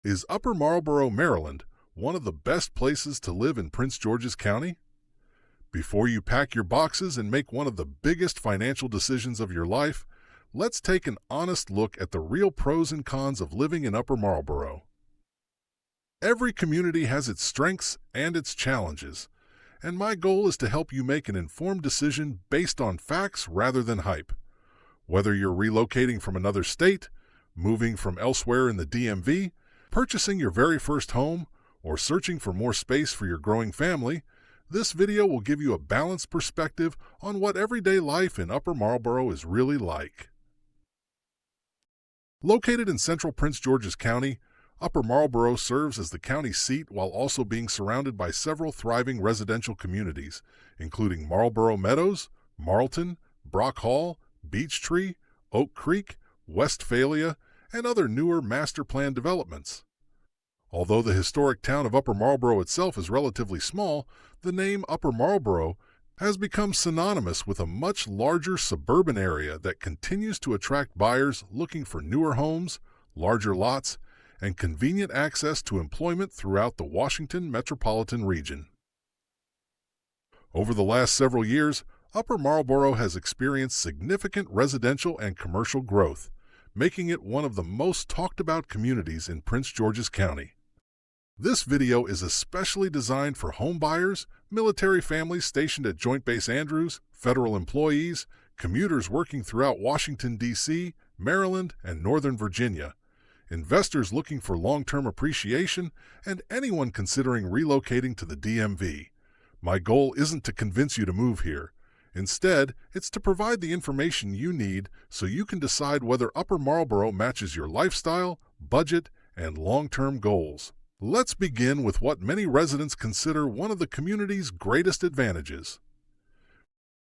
Is Upper Marlboro, Maryland, one of the best places to live in Prince George's County? Before you pack your boxes and make one of the biggest financial decisions of your life, let's take an honest look at the real pros and cons of living in Upper Marlboro. Every community has its strengths and its challenges, and my goal is to help you make an informed decision based on facts rather than hype. Whether you're relocating from another state, moving from elsewhere in the DMV, purchasing your very first home, or searching for more space for your growing family, this video will give you a balanced perspective on what everyday life in Upper Marlboro is really like. Located in central Prince George's County, Upper Marlboro serves as the county seat while also being surrounded by several thriving residential communities, including Marlboro Meadows, Marlton, Brock Hall, Beech Tree, Oak Creek, Westphalia, and other newer master plan developments. Although the historic town of Upper Marlboro itself is relatively small, the name Upper Marlboro has become synonymous with a much larger suburban area that continues to attract buyers looking for newer homes, larger lots, and convenient access to employment throughout the Washington metropolitan region. Over the last several years, Upper Marlboro has experienced significant residential and commercial growth, making it one of the most talked about communities in Prince George's County. This video is especially designed for home buyers, military families stationed at Joint Base Andrews, federal employees, commuters working throughout Washington, D.C., Maryland, and Northern Virginia, investors looking for long-term appreciation, and anyone considering relocating to the DMV. My goal isn't to convince you to move here. Instead, it's to provide the information you need so you can decide whether Upper Marlboro matches your lifestyle, budget, and long-term goals. Let's begin with what many residents consider one of the community's greatest advantages.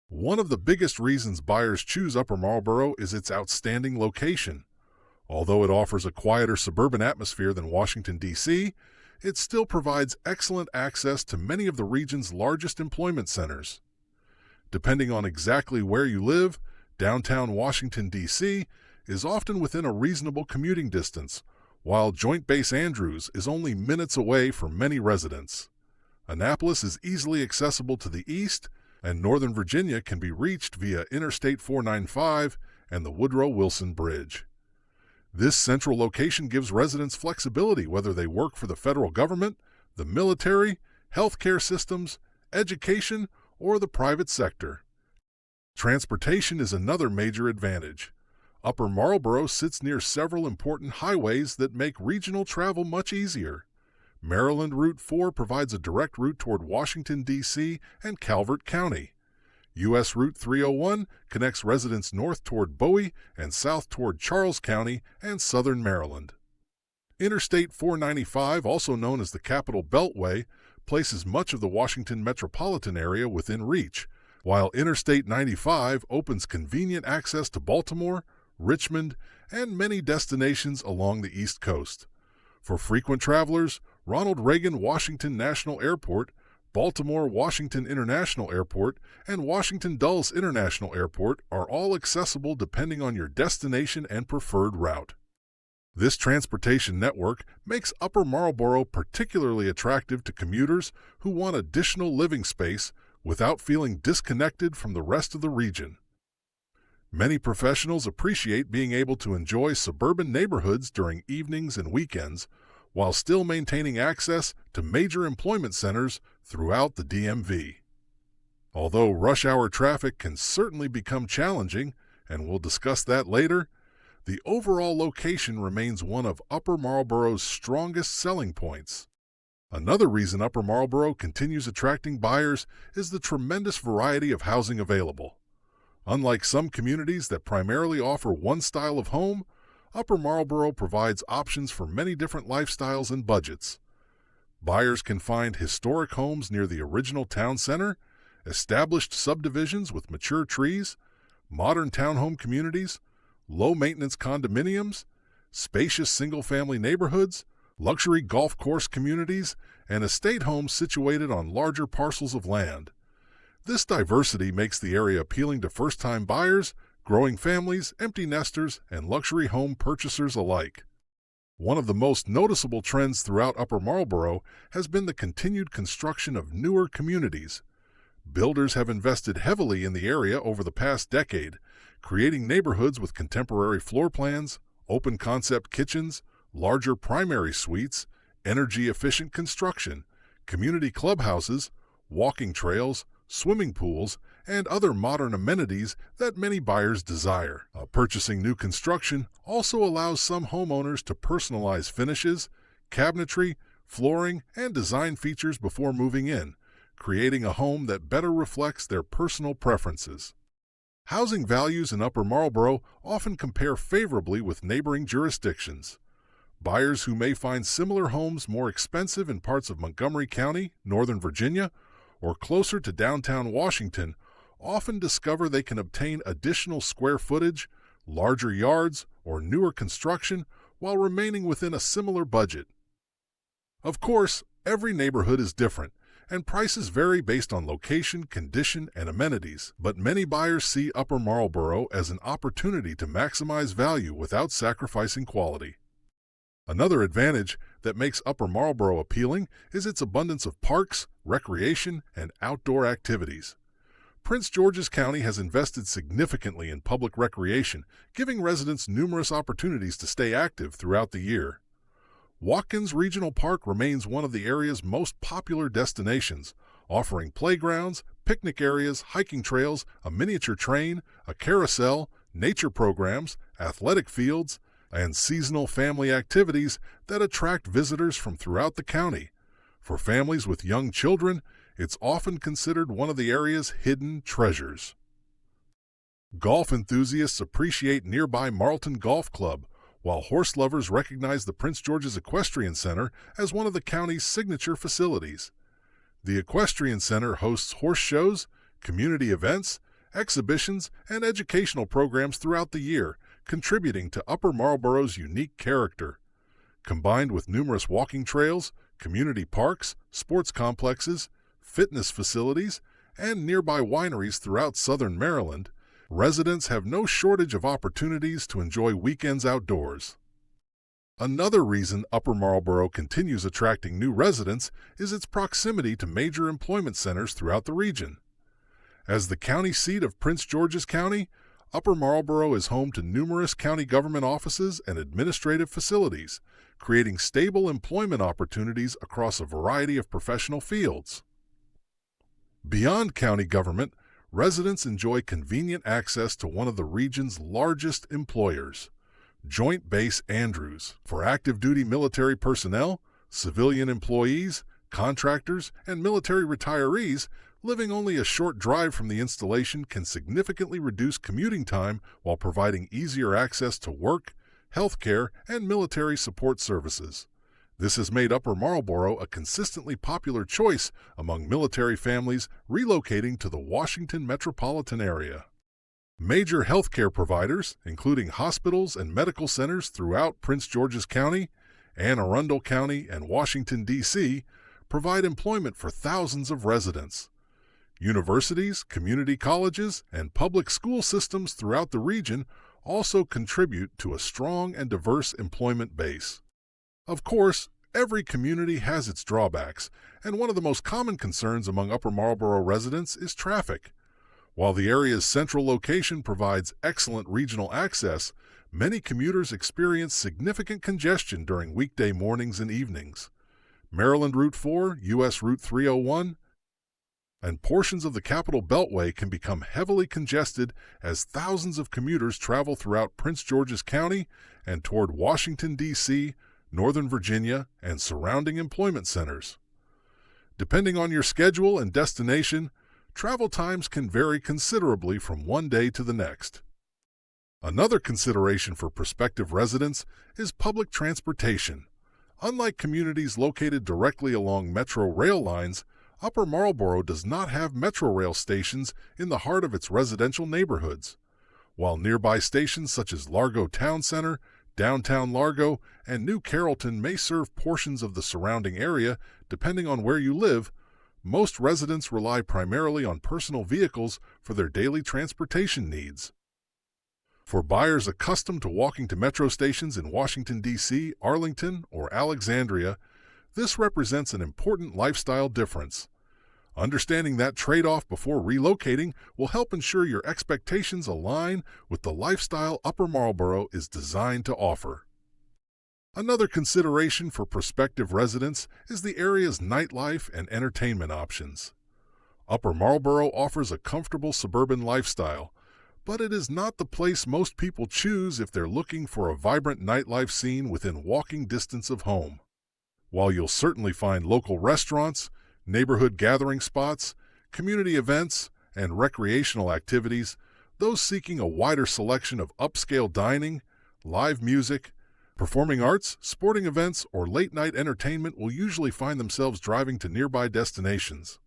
One of the biggest reasons buyers choose Upper Marlboro is its outstanding location. Although it offers a quieter suburban atmosphere than Washington, D.C., it still provides excellent access to many of the region's largest employment centers. Depending on exactly where you live, downtown Washington, D.C. is often within a reasonable commuting distance, while Joint Base Andrews is only minutes away for many residents. Annapolis is easily accessible to the east, and Northern Virginia can be reached via Interstate 495 and the Woodrow Wilson Bridge. This central location gives residents flexibility whether they work for the federal government, the military, healthcare systems, education, or the private sector. Transportation is another major advantage. Upper Marlboro sits near several important highways that make regional travel much easier. Maryland Route 4 provides a direct route toward Washington, D.C. and Calvert County. U.S. Route 301 connects residents north toward Bowie and south toward Charles County and southern Maryland. Interstate 495, also known as the Capital Beltway, places much of the Washington metropolitan area within reach, while Interstate 95 opens convenient access to Baltimore, Richmond, and many destinations along the East Coast. For frequent travelers, Ronald Reagan Washington National Airport, Baltimore Washington International Airport, and Washington Dulles International Airport are all accessible depending on your destination and preferred route. This transportation network makes Upper Marlboro particularly attractive to commuters who want additional living space without feeling disconnected from the rest of the region. Many professionals appreciate being able to enjoy suburban neighborhoods during evenings and weekends, while still maintaining access to major employment centers throughout the DMV. Although rush hour traffic can certainly become challenging, and we'll discuss that later, the overall location remains one of Upper Marlboro's strongest selling points. Another reason Upper Marlboro continues attracting buyers is the tremendous variety of housing available. Unlike some communities that primarily offer one style of home, Upper Marlboro provides options for many different lifestyles and budgets. Buyers can find historic homes near the original town center, established subdivisions with mature trees, modern townhome communities, low-maintenance condominiums, spacious single-family neighborhoods, luxury golf course communities, and estate homes situated on larger parcels of land. This diversity makes the area appealing to first-time buyers, growing families, empty nesters, and luxury home purchasers alike. One of the most noticeable trends throughout Upper Marlboro has been the continued construction of newer communities. Builders have invested heavily in the area over the past decade, creating neighborhoods with contemporary floor plans, open-concept kitchens, larger primary suites, energy-efficient construction, community clubhouses, walking trails, swimming pools, and other modern amenities that many buyers desire. Purchasing new construction also allows some homeowners to personalize finishes, cabinetry, flooring, and design features before moving in, creating a home that better reflects their personal preferences. Housing values in Upper Marlboro often compare favorably with neighboring jurisdictions. Buyers who may find similar homes more expensive in parts of Montgomery County, Northern Virginia, or closer to downtown Washington often discover they can obtain additional square footage, larger yards, or newer construction while remaining within a similar budget. Of course, every neighborhood is different, and prices vary based on location, condition, and amenities, but many buyers see Upper Marlboro as an opportunity to maximize value without sacrificing quality. Another advantage that makes Upper Marlboro appealing is its abundance of parks, recreation, and outdoor activities. Prince George's County has invested significantly in public recreation, giving residents numerous opportunities to stay active throughout the year. Watkins Regional Park remains one of the area's most popular destinations, offering playgrounds, picnic areas, hiking trails, a miniature train, a carousel, nature programs, athletic fields, and seasonal family activities that attract visitors from throughout the county. For families with young children, it's often considered one of the area's hidden treasures. Golf enthusiasts appreciate nearby Marlton Golf Club, while horse lovers recognize the Prince George's Equestrian Center as one of the county's signature facilities. The Equestrian Center hosts horse shows, community events, exhibitions, and educational programs throughout the year, contributing to Upper Marlboro's unique character. Combined with numerous walking trails, community parks, sports complexes, fitness facilities, and nearby wineries throughout southern Maryland, residents have no shortage of opportunities to enjoy weekends outdoors. Another reason Upper Marlboro continues attracting new residents is its proximity to major employment centers throughout the region. As the county seat of Prince George's County, Upper Marlboro is home to numerous county government offices and administrative facilities, creating stable employment opportunities across a variety of professional fields. Beyond county government, residents enjoy convenient access to one of the region's largest employers, Joint Base Andrews, for active-duty military personnel, civilian employees, contractors, and military retirees. Living only a short drive from the installation can significantly reduce commuting time while providing easier access to work, health care, and military support services. This has made Upper Marlboro a consistently popular choice among military families relocating to the Washington metropolitan area. Major healthcare providers, including hospitals and medical centers throughout Prince George's County, Anne Arundel County, and Washington, D.C., provide employment for thousands of residents. Universities, community colleges, and public school systems throughout the region also contribute to a strong and diverse employment base. Of course, every community has its drawbacks, and one of the most common concerns among Upper Marlboro residents is traffic. While the area's central location provides excellent regional access, many commuters experience significant congestion during weekday mornings and evenings. Maryland Route 4, U.S. Route 301, and portions of the Capital Beltway can become heavily congested as thousands of commuters travel throughout Prince George's County and toward Washington, D.C., Northern Virginia, and surrounding employment centers. Depending on your schedule and destination, travel times can vary considerably from one day to the next. Another consideration for prospective residents is public transportation. Unlike communities located directly along metro rail lines, Upper Marlboro does not have metro rail stations in the heart of its residential neighborhoods. While nearby stations such as Largo Town Center, Downtown Largo, and New Carrollton may serve portions of the surrounding area, depending on where you live, most residents rely primarily on personal vehicles for their daily transportation needs. For buyers accustomed to walking to metro stations in Washington, D.C., Arlington, or Alexandria, this represents an important lifestyle difference. Understanding that trade-off before relocating will help ensure your expectations align with the lifestyle Upper Marlboro is designed to offer. Another consideration for prospective residents is the area's nightlife and entertainment options. Upper Marlboro offers a comfortable suburban lifestyle, but it is not the place most people choose if they're looking for a vibrant nightlife scene within walking distance of home. While you'll certainly find local restaurants, neighborhood gathering spots, community events, and recreational activities, those seeking a wider selection of upscale dining, live music, performing arts, sporting events, or late-night entertainment will usually find themselves driving to nearby destinations.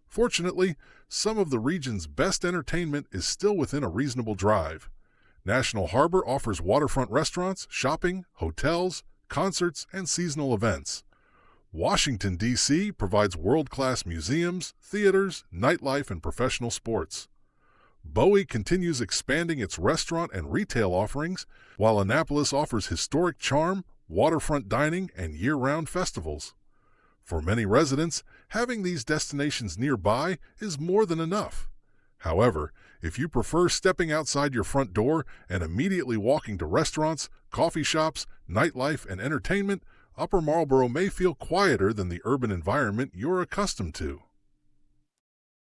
Fortunately, some of the region's best entertainment is still within a reasonable drive. National Harbor offers waterfront restaurants, shopping, hotels, concerts, and seasonal events. Washington, D.C. provides world-class museums, theaters, nightlife, and professional sports. Bowie continues expanding its restaurant and retail offerings, while Annapolis offers historic charm, waterfront dining, and year-round festivals. For many residents, having these destinations nearby is more than enough. However, if you prefer stepping outside your front door and immediately walking to restaurants, coffee shops, nightlife, and entertainment, Upper Marlboro may feel quieter than the urban environment you're accustomed to.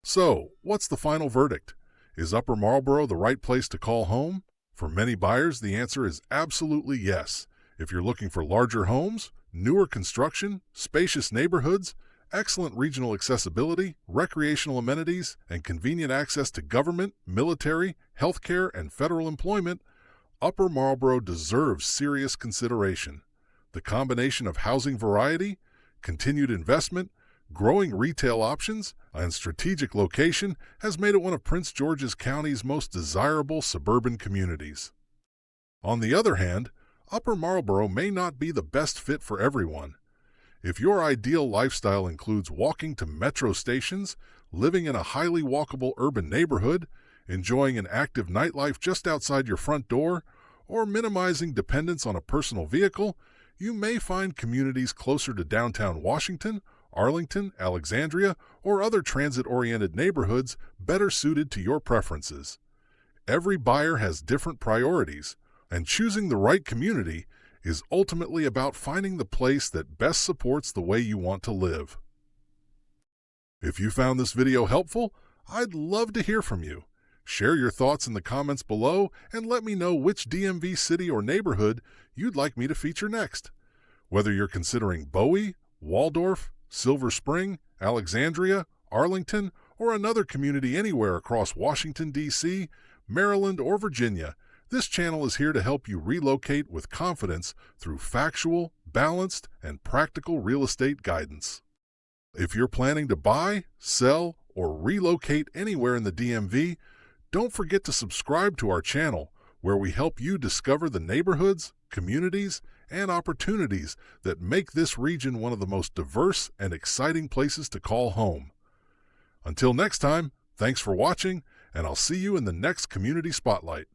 So, what's the final verdict? Is Upper Marlboro the right place to call home? For many buyers, the answer is absolutely yes. If you're looking for larger homes, newer construction, spacious neighborhoods, excellent regional accessibility, recreational amenities, and convenient access to government, military, healthcare, and federal employment, Upper Marlboro deserves serious consideration. The combination of housing variety, continued investment, growing retail options, and strategic location has made it one of Prince George's County's most desirable suburban communities. On the other hand, Upper Marlboro may not be the best fit for everyone. If your ideal lifestyle includes walking to metro stations, living in a highly walkable urban neighborhood, enjoying an active nightlife just outside your front door, or minimizing dependence on a personal vehicle, you may find communities closer to downtown Washington, Arlington, Alexandria, or other transit-oriented neighborhoods better suited to your preferences. Every buyer has different priorities, and choosing the right community is ultimately about finding the place that best supports the way you want to live. If you found this video helpful, I'd love to hear from you. Share your thoughts in the comments below and let me know which DMV city or neighborhood you'd like me to feature next. Whether you're considering Bowie, Waldorf, Silver Spring, Alexandria, Arlington, or another community anywhere across Washington, D.C., Maryland, or Virginia, this channel is here to help you relocate with confidence through factual, balanced, and practical real estate guidance. If you're planning to buy, sell, or relocate anywhere in the DMV, don't forget to subscribe to our channel, where we help you discover the neighborhoods, communities, and opportunities that make this region one of the most diverse and exciting places to call home. Until next time, thanks for watching, and I'll see you in the next Community Spotlight.